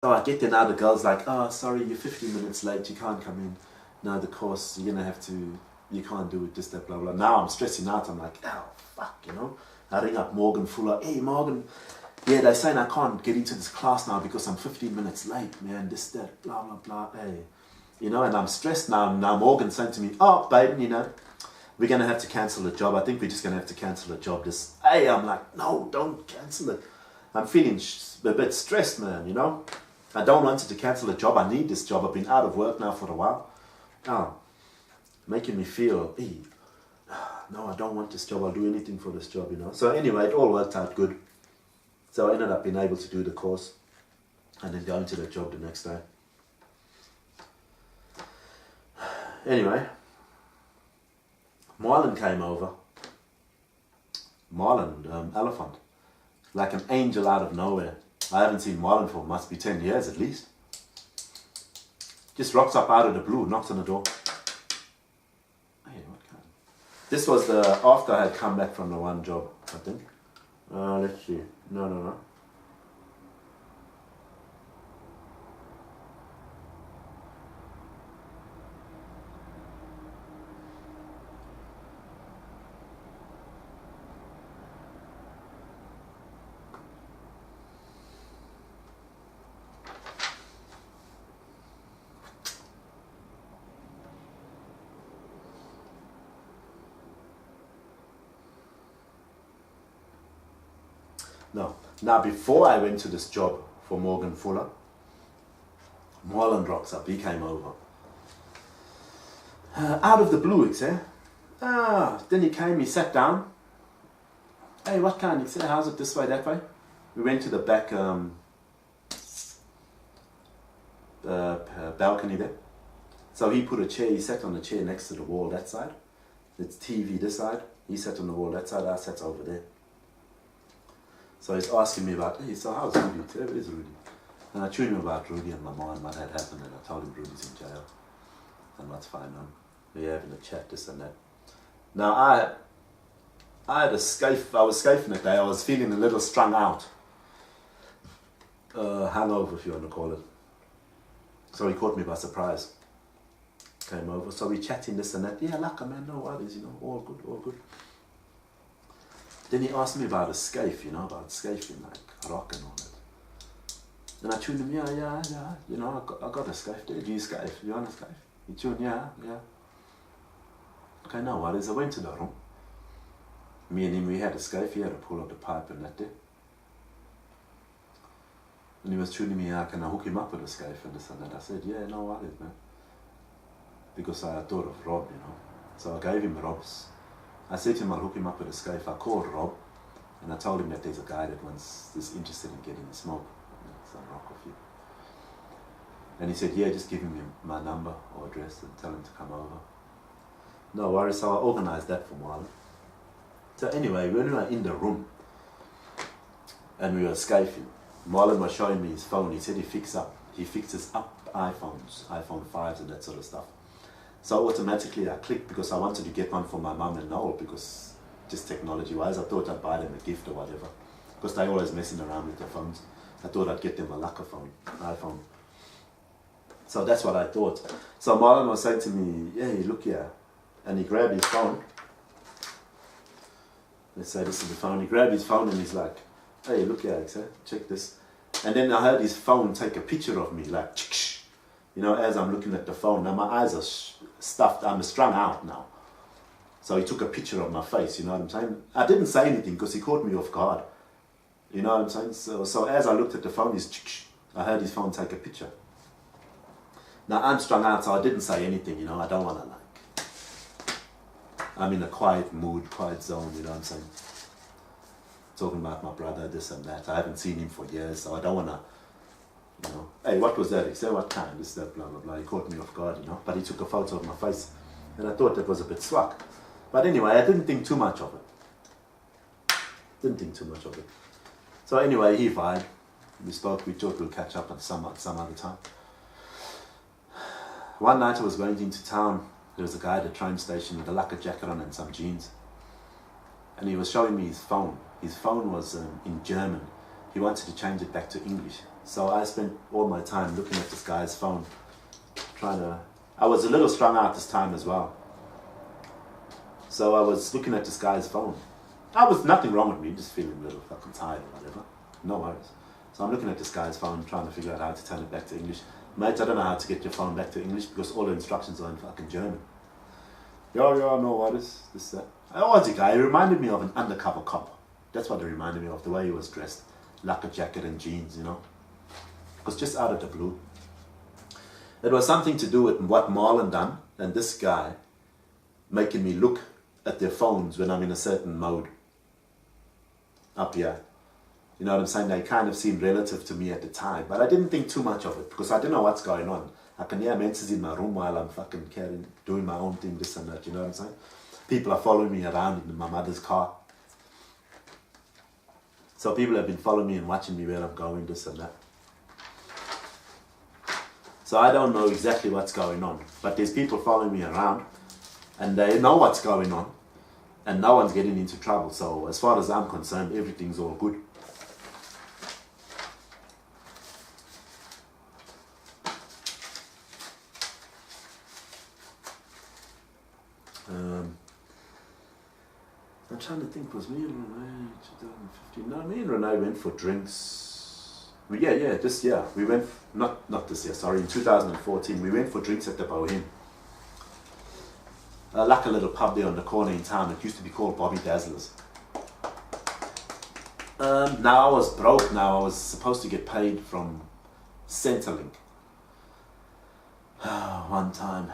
So I get there now, the girl's like, oh, sorry, you're 15 minutes late, you can't come in. No, the course, you're going to have to, you can't do it, this, that, blah, blah. Now I'm stressing out, I'm like, oh, fuck, you know. I ring up Morgan Fuller, hey, Morgan, yeah, they're saying I can't get into this class now because I'm 15 minutes late, man, this, that, blah, blah, blah, hey. You know, and I'm stressed now. Now Morgan's saying to me, oh, babe, you know, we're going to have to cancel the job. I think we're just going to have to cancel the job. Hey, I'm like, no, don't cancel it. I'm feeling a bit stressed, man, you know. I don't want to cancel the job. I need this job. I've been out of work now for a while. Oh, making me feel, hey, no, I don't want this job. I'll do anything for this job, you know. So anyway, it all worked out good. So I ended up being able to do the course and then going to the job the next day. Anyway, Marlon came over. Marlon Ali8phonse, like an angel out of nowhere. I haven't seen Marlon for must be 10 years at least. Just rocks up out of the blue, knocks on the door. Hey, what kind? This was after I had come back from the one job, I think. Let's see. No. No. Now, before I went to this job for Morgan Fuller, Marlon rocks up. He came over. Out of the blue, he said. Then he came, he sat down. Hey, what kind? He said, how's it this way, that way? We went to the back balcony there. So he put a chair, he sat on the chair next to the wall that side. It's TV this side. He sat on the wall that side, I sat over there. So he's asking me about, hey, so how's Rudy? Where is Rudy? And I told him about Rudy and my mom, what had happened, and I told him Rudy's in jail. And what's fine on. We're having a chat, this and that. Now I had a scafe, I was scafing that day, I was feeling a little strung out. Hangover, if you want to call it. So he caught me by surprise. Came over, so we chatting this and that. Yeah, lacquer man, no worries, you know, all good, all good. Then he asked me about a scafe, you know, about scafing, like rock and all that. And I tuned him, yeah, you know, I got a scafe there. Do you scafe? You want a scafe? He tuned, yeah. Okay, no worries. I went to the room. Me and him, we had a scafe. He had to pull out the pipe and that there. And he was tuning me, yeah, can I hook him up with a scafe and this and that? I said, yeah, no worries, man. Because I thought of Rob, you know. So I gave him Rob's. I said to him, I'll hook him up with a scafe. I called Rob, and I told him that there's a guy that is interested in getting a smoke, some rock with you. And he said, yeah, just give him my number or address and tell him to come over. No worries, so I organized that for Marlon. So anyway, when we were in the room, and we were scafing, Marlon was showing me his phone. He said he fixes up iPhones, iPhone 5s and that sort of stuff. So automatically I clicked because I wanted to get one for my mum and Noel because just technology-wise, I thought I'd buy them a gift or whatever. Because they're always messing around with their phones. I thought I'd get them a lacquer phone, iPhone. So that's what I thought. So Marlon was saying to me, hey, look here. And he grabbed his phone. Let's say this is the phone. He grabbed his phone and he's like, hey, look here, check this. And then I heard his phone take a picture of me, like, you know, as I'm looking at the phone. Now my eyes are stuffed, I'm strung out now. So he took a picture of my face, you know what I'm saying? I didn't say anything because he caught me off guard. You know what I'm saying? So as I looked at the phone, I heard his phone take a picture. Now I'm strung out, so I didn't say anything, you know, I don't want to I'm in a quiet mood, quiet zone, you know what I'm saying? Talking about my brother, this and that. I haven't seen him for years, so I don't want to, you know. Hey, what was that? He said, what kind? This, that, blah, blah, blah. He caught me off guard, you know. But he took a photo of my face. And I thought that was a bit swag. But anyway, I didn't think too much of it. So anyway, he vibed. We spoke, we thought we'll catch up at some other time. One night I was going into town. There was a guy at the train station with a lacquer jacket on and some jeans. And he was showing me his phone. His phone was in German. He wanted to change it back to English. So I spent all my time looking at this guy's phone, I was a little strung out this time as well. So I was looking at this guy's phone. Nothing wrong with me, just feeling a little fucking tired or whatever. No worries. So I'm looking at this guy's phone, trying to figure out how to turn it back to English. Mate, I don't know how to get your phone back to English because all the instructions are in fucking German. Yeah, no worries, this, that. Oh, the guy, he reminded me of an undercover cop. That's what he reminded me of, the way he was dressed. Lacquer jacket and jeans, you know. It was just out of the blue. It was something to do with what Marlon done and this guy making me look at their phones when I'm in a certain mode. Up here. You know what I'm saying? They kind of seemed relative to me at the time, but I didn't think too much of it because I didn't know what's going on. I can hear menses in my room while I'm fucking doing my own thing, this and that, you know what I'm saying? People are following me around in my mother's car. So people have been following me and watching me where I'm going, this and that. So I don't know exactly what's going on, but there's people following me around and they know what's going on and no one's getting into trouble. So as far as I'm concerned, everything's all good. I'm trying to think, was me and Renee 2015? No, me and Renee went for drinks. This year. We went, not this year, sorry, in 2014, we went for drinks at the Bohem. Like a little pub there on the corner in town. It used to be called Bobby Dazzler's. Now I was broke now. I was supposed to get paid from Centrelink. One time.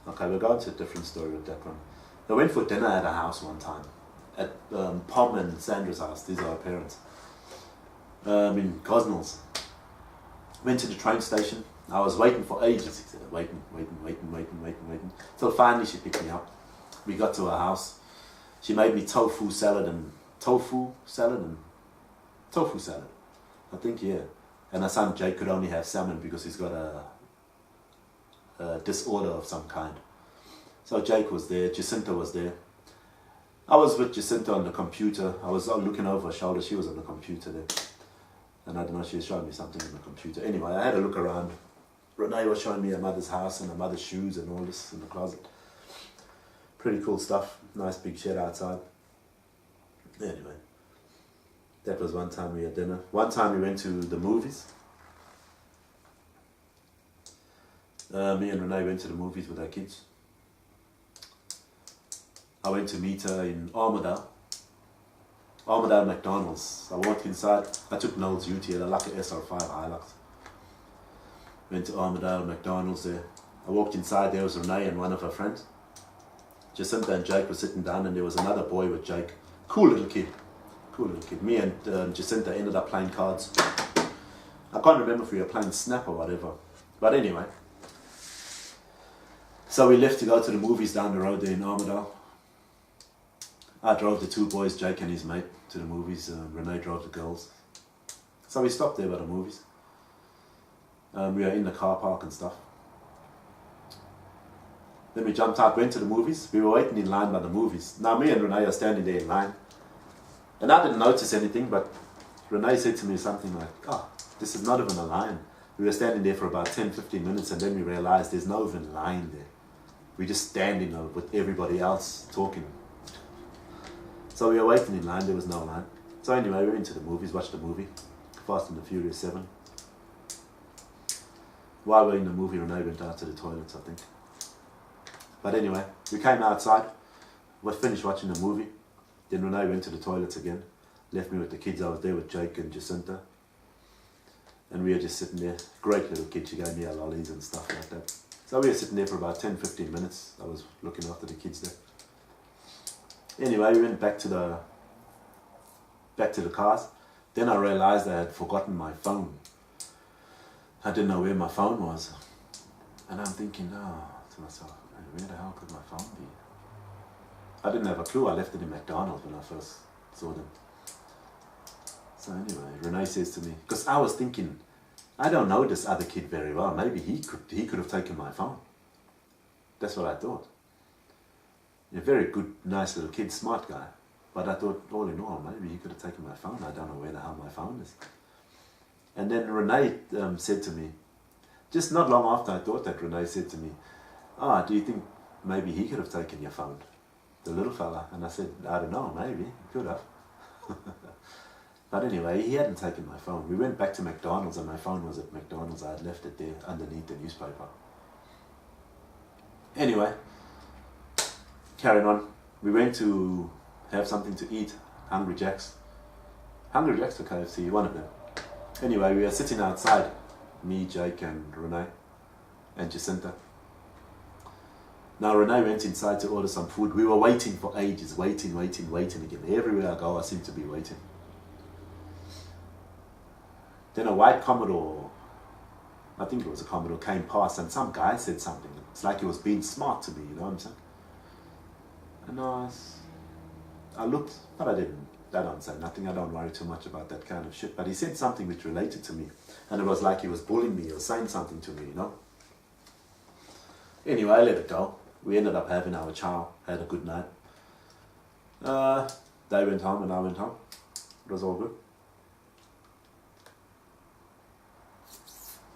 Okay, we're going to a different story with that one. I went for dinner at a house one time. At Pom and Sandra's house. These are our parents. In Gosnells. Went to the train station. I was waiting for ages. He said, waiting. Till finally she picked me up. We got to her house. She made me tofu salad. I think, yeah. And her son Jake could only have salmon because he's got a disorder of some kind. So Jake was there, Jacinta was there. I was with Jacinta on the computer. I was looking over her shoulder, she was on the computer there. And I don't know, she was showing me something on the computer. Anyway, I had a look around. Renee was showing me her mother's house and her mother's shoes and all this in the closet. Pretty cool stuff. Nice big shed outside. Anyway, that was one time we had dinner. One time we went to the movies. Me and Renee went to the movies with our kids. I went to meet her in Armidale McDonald's. I walked inside. I took Noel's UT at a Lucky SR5 Hilux. Went to Armidale McDonald's there. I walked inside, there was Renee and one of her friends. Jacinta and Jake were sitting down and there was another boy with Jake. Cool little kid. Me and Jacinta ended up playing cards. I can't remember if we were playing Snap or whatever. But anyway. So we left to go to the movies down the road there in Armidale. I drove the two boys, Jake and his mate, to the movies. Renee drove the girls. So we stopped there by the movies. We were in the car park and stuff. Then we jumped out, went to the movies. We were waiting in line by the movies. Now me and Renee are standing there in line. And I didn't notice anything, but Renee said to me something like, oh, this is not even a line. We were standing there for about 10-15 minutes and then we realized there's no even line there. We're just standing with everybody else talking. So we were waiting in line, there was no line. So anyway, we went to the movies, watched the movie, Fast and the Furious 7. While we were in the movie, Renee went out to the toilets, I think. But anyway, we came outside, we finished watching the movie. Then Renee went to the toilets again, left me with the kids. I was there with Jake and Jacinta. And we were just sitting there. Great little kid, she gave me her lollies and stuff like that. So we were sitting there for about 10-15 minutes. I was looking after the kids there. Anyway, we went back to the cars. Then I realized I had forgotten my phone. I didn't know where my phone was. And I'm thinking, to myself, where the hell could my phone be? I didn't have a clue. I left it in McDonald's when I first saw them. So anyway, Renee says to me, because I was thinking, I don't know this other kid very well. Maybe he could have taken my phone. That's what I thought. A very good, nice little kid, smart guy. But I thought, all in all, maybe he could have taken my phone. I don't know where the hell my phone is. And then Renee said to me, just not long after I thought that, Renee said to me, do you think maybe he could have taken your phone? The little fella. And I said, I don't know, maybe. He could have. But anyway, he hadn't taken my phone. We went back to McDonald's and my phone was at McDonald's. I had left it there underneath the newspaper. Anyway, carrying on. We went to have something to eat. Hungry Jack's or KFC, one of them. Anyway, we were sitting outside. Me, Jake and Renee and Jacinta. Now Renee went inside to order some food. We were waiting for ages. Waiting again. Everywhere I go, I seem to be waiting. Then a white Commodore, I think it was a Commodore, came past and some guy said something. It's like he was being smart to me, you know what I'm saying? And I looked, but I don't say nothing. I don't worry too much about that kind of shit. But he said something which related to me. And it was like he was bullying me or saying something to me, you know? Anyway, I let it go. We ended up having our chow, had a good night. They went home and I went home. It was all good.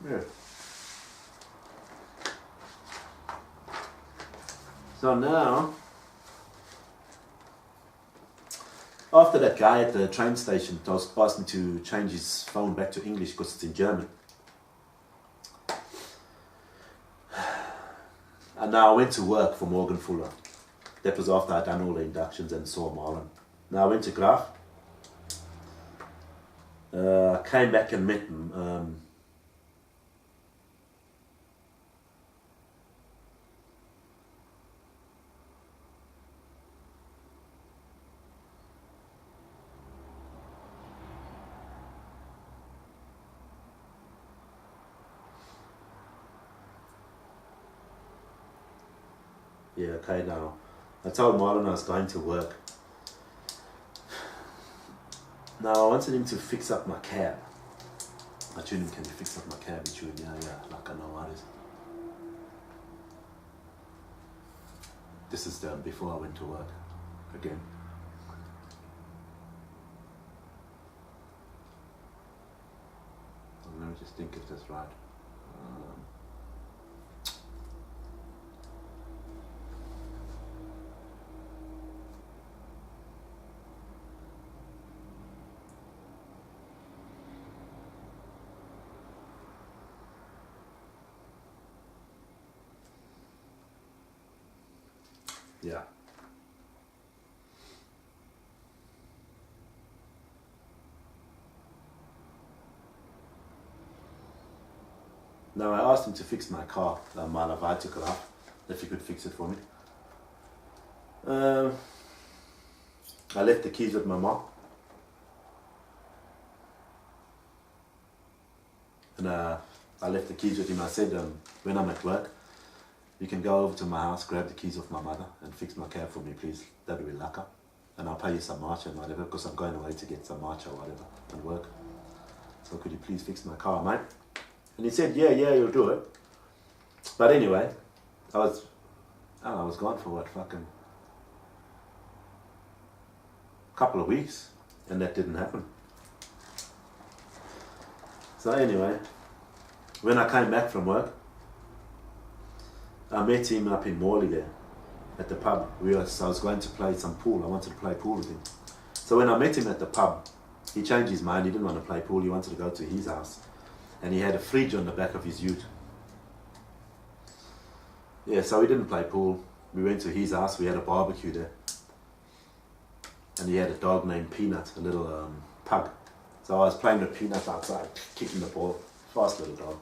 Yeah. So now, after that guy at the train station asked me to change his phone back to English because it's in German. And now I went to work for Morgan Fuller. That was after I'd done all the inductions and saw Marlon. Now I went to Graf. Came back and met him. Yeah, okay now. I told Marlon I was going to work. Now I wanted him to fix up my cab. I told him, can you fix up my cab? He told me, yeah, like I know what it is. This is before I went to work again. Let me just think if that's right. Yeah. Now I asked him to fix my car, Marlon Ali8phonse, if he could fix it for me. I left the keys with my mom. And I left the keys with him. I said, when I'm at work, you can go over to my house, grab the keys of my mother and fix my cab for me, please. That would be lacquer. And I'll pay you some matcha and whatever, because I'm going away to get some matcha or whatever and work. So could you please fix my car, mate? And he said, yeah, you'll do it. But anyway, I was gone for what, fucking couple of weeks, and that didn't happen. So anyway, when I came back from work, I met him up in Morley there, at the pub. I was going to play some pool. I wanted to play pool with him. So when I met him at the pub, he changed his mind. He didn't want to play pool. He wanted to go to his house. And he had a fridge on the back of his ute. Yeah, so we didn't play pool. We went to his house. We had a barbecue there. And he had a dog named Peanut, a little pug. So I was playing with Peanut outside, kicking the ball. Fast little dog.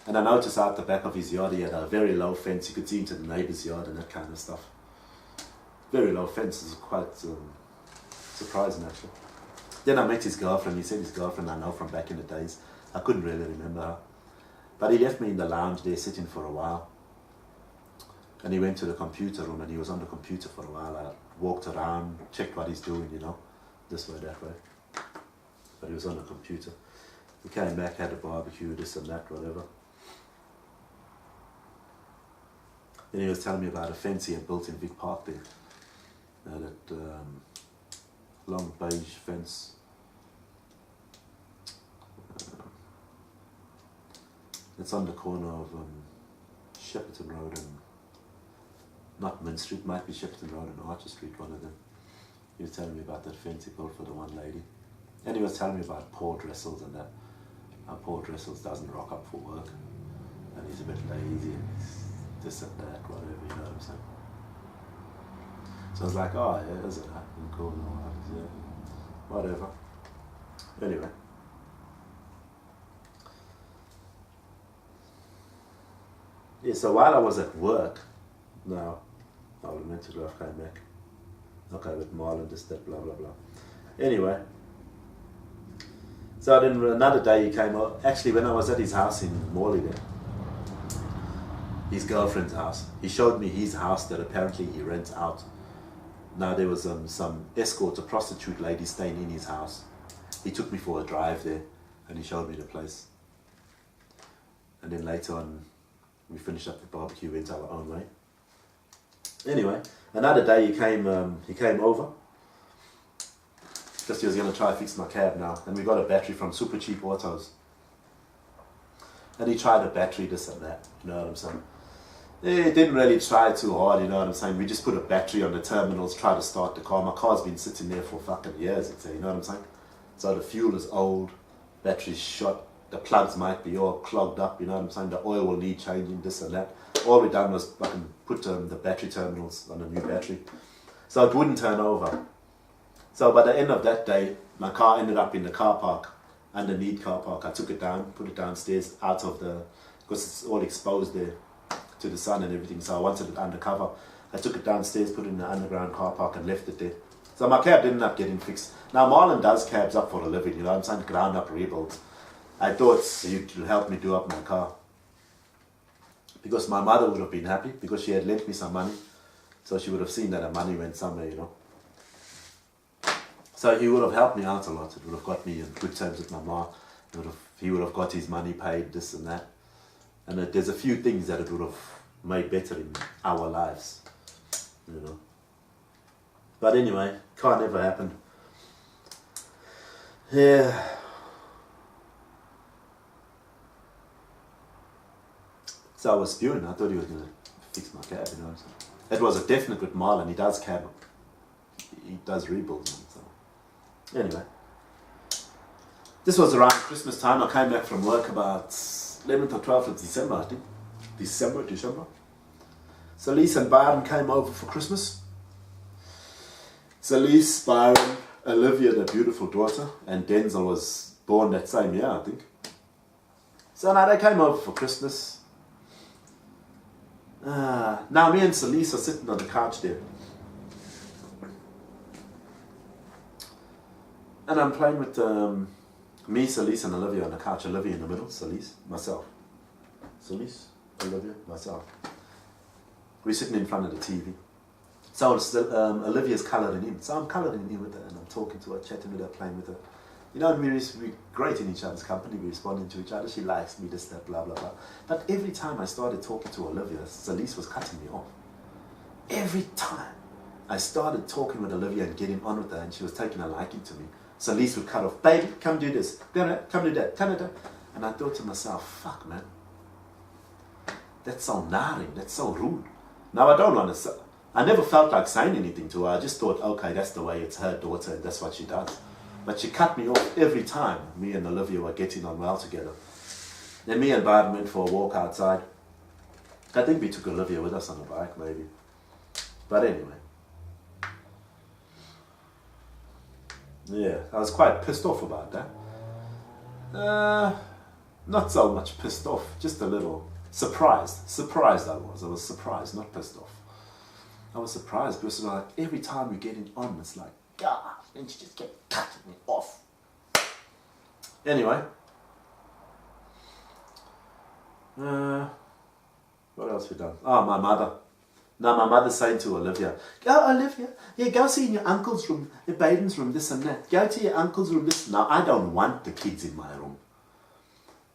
And I noticed out the back of his yard, he had a very low fence. You could see into the neighbour's yard and that kind of stuff. Very low fence. It was quite surprising, actually. Then I met his girlfriend. He said his girlfriend I know from back in the days. I couldn't really remember her. But he left me in the lounge there sitting for a while. And he went to the computer room and he was on the computer for a while. I walked around, checked what he's doing, you know, this way, that way. But he was on the computer. We came back, had a barbecue, this and that, whatever. Then he was telling me about a fence he had built in Vic Park there. That long beige fence. It's on the corner of Shepperton Road and not Min Street, might be Shepperton Road and Archer Street, one of them. He was telling me about that fence he built for the one lady. And he was telling me about Paul Dressels and that how Paul Dressels doesn't rock up for work. And he's a bit lazy and he's this and that, whatever, you know what I'm saying? So I was like, oh yeah, is it happening? Cool, no, yeah, whatever. Anyway. Yeah, so while I was at work, now, I was meant to go, came back. Okay, with Marlon, this, that, blah, blah, blah. Anyway. So then another day he came out, actually when I was at his house in Morley there, his girlfriend's house, he showed me his house that apparently he rents out. Now there was some escort, a prostitute lady staying in his house. He took me for a drive there and he showed me the place. And then later on, we finished up the barbecue, went our own way. Anyway, another day he came over. Just he was going to try to fix my cab now. And we got a battery from Super Cheap Autos. And he tried a battery, this and that, you know what I'm saying? He didn't really try too hard, you know what I'm saying? We just put a battery on the terminals, try to start the car. My car's been sitting there for fucking years, you know what I'm saying? So the fuel is old, battery's shot, the plugs might be all clogged up, you know what I'm saying? The oil will need changing, this and that. All we done was fucking put the battery terminals on a new battery. So it wouldn't turn over. So by the end of that day, my car ended up in the car park, underneath car park. I took it down, put it downstairs out of the, because it's all exposed there to the sun and everything, so I wanted it undercover. I took it downstairs, put it in the underground car park and left it there. So my cab didn't end up getting fixed. Now Marlon does cabs up for a living, you know what I'm saying, ground up rebuilds. I thought you'd help me do up my car. Because my mother would have been happy, because she had lent me some money. So she would have seen that the money went somewhere, you know. So he would have helped me out a lot. It would have got me in good terms with my mom. He would have got his money paid, this and that. And there's a few things that it would have made better in our lives, you know. But anyway, car never happened. Yeah. So I was spewing. I thought he was going to fix my cab, you know. So it was a definite with Marlon. He does cab. He does rebuilds. So anyway. This was around Christmas time. I came back from work about 11th or 12th of December, I think. December. Celice and Byron came over for Christmas. Celice, Byron, Olivia, their beautiful daughter, and Denzel was born that same year, I think. So now they came over for Christmas. Now me and Celice are sitting on the couch there. And I'm playing with me, Celice, and Olivia on the couch. Olivia in the middle, Celice, myself. Celice, Olivia, myself. We're sitting in front of the TV. So Olivia's colouring in. So I'm colouring in with her and I'm talking to her, chatting with her, playing with her. You know, we're great in each other's company, we're responding to each other. She likes me, this, that, blah, blah, blah. But every time I started talking to Olivia, Celice was cutting me off. Every time I started talking with Olivia and getting on with her and she was taking a liking to me, Celice would cut off, baby, come do this, come do that, come do that. And I thought to myself, fuck man, that's so naring, that's so rude. Now I don't want to, I never felt like saying anything to her. I just thought, okay, that's the way, it's her daughter and that's what she does. But she cut me off every time me and Olivia were getting on well together. Then me and Byron went for a walk outside. I think we took Olivia with us on a bike maybe. But anyway. Yeah, I was quite pissed off about that. Not so much pissed off, just a little surprised. Surprised I was surprised, not pissed off. I was surprised because like every time we're getting on, it's like, God, and she just kept cutting me off. Anyway. What else we done? Oh, my mother. Now my mother's saying to Olivia, go Olivia, yeah, go see in your uncle's room, your Baden's room, this and that. Go to your uncle's room, this. Now I don't want the kids in my room.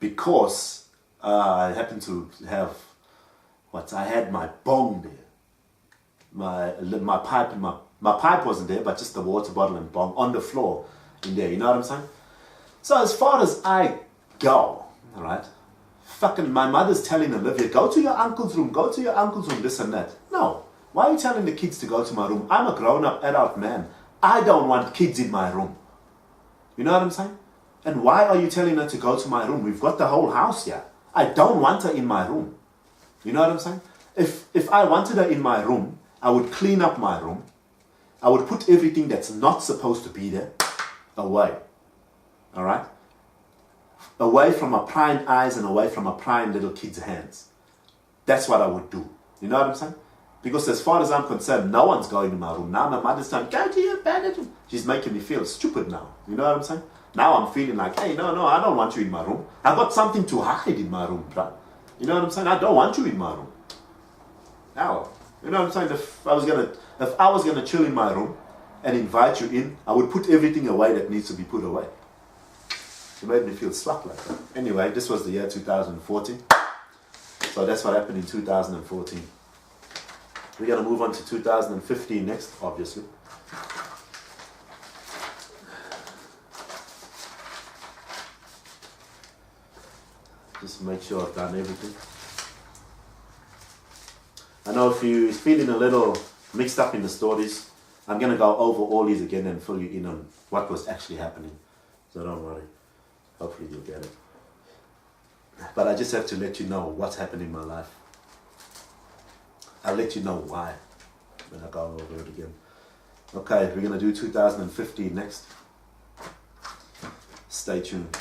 because I happened to have I had my bong there, my pipe and my pipe wasn't there, but just the water bottle and bong on the floor in there. You know what I'm saying? So as far as I go, all right, fucking my mother's telling Olivia, go to your uncle's room, this and that. No. Why are you telling the kids to go to my room? I'm a grown-up adult man. I don't want kids in my room. You know what I'm saying? And why are you telling her to go to my room? We've got the whole house here. I don't want her in my room. You know what I'm saying? If I wanted her in my room, I would clean up my room. I would put everything that's not supposed to be there away. All right? Away from my prying eyes and away from my prying little kids' hands. That's what I would do. You know what I'm saying? Because as far as I'm concerned, no one's going to my room. Now my mother's saying, go to your bedroom. She's making me feel stupid now. You know what I'm saying? Now I'm feeling like, hey, no, I don't want you in my room. I've got something to hide in my room, bro. You know what I'm saying? I don't want you in my room. Now, you know what I'm saying? If I was gonna chill in my room and invite you in, I would put everything away that needs to be put away. It made me feel slap like that. Anyway, this was the year 2014. So that's what happened in 2014. We're going to move on to 2015 next, obviously. Just make sure I've done everything. I know if you're feeling a little mixed up in the stories, I'm going to go over all these again and fill you in on what was actually happening. So don't worry. Hopefully you'll get it. But I just have to let you know what's happened in my life. I'll let you know why when I go over it again. Okay, we're going to do 2015 next. Stay tuned.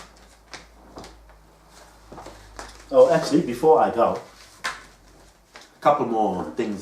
Oh, actually, before I go, a couple more things here.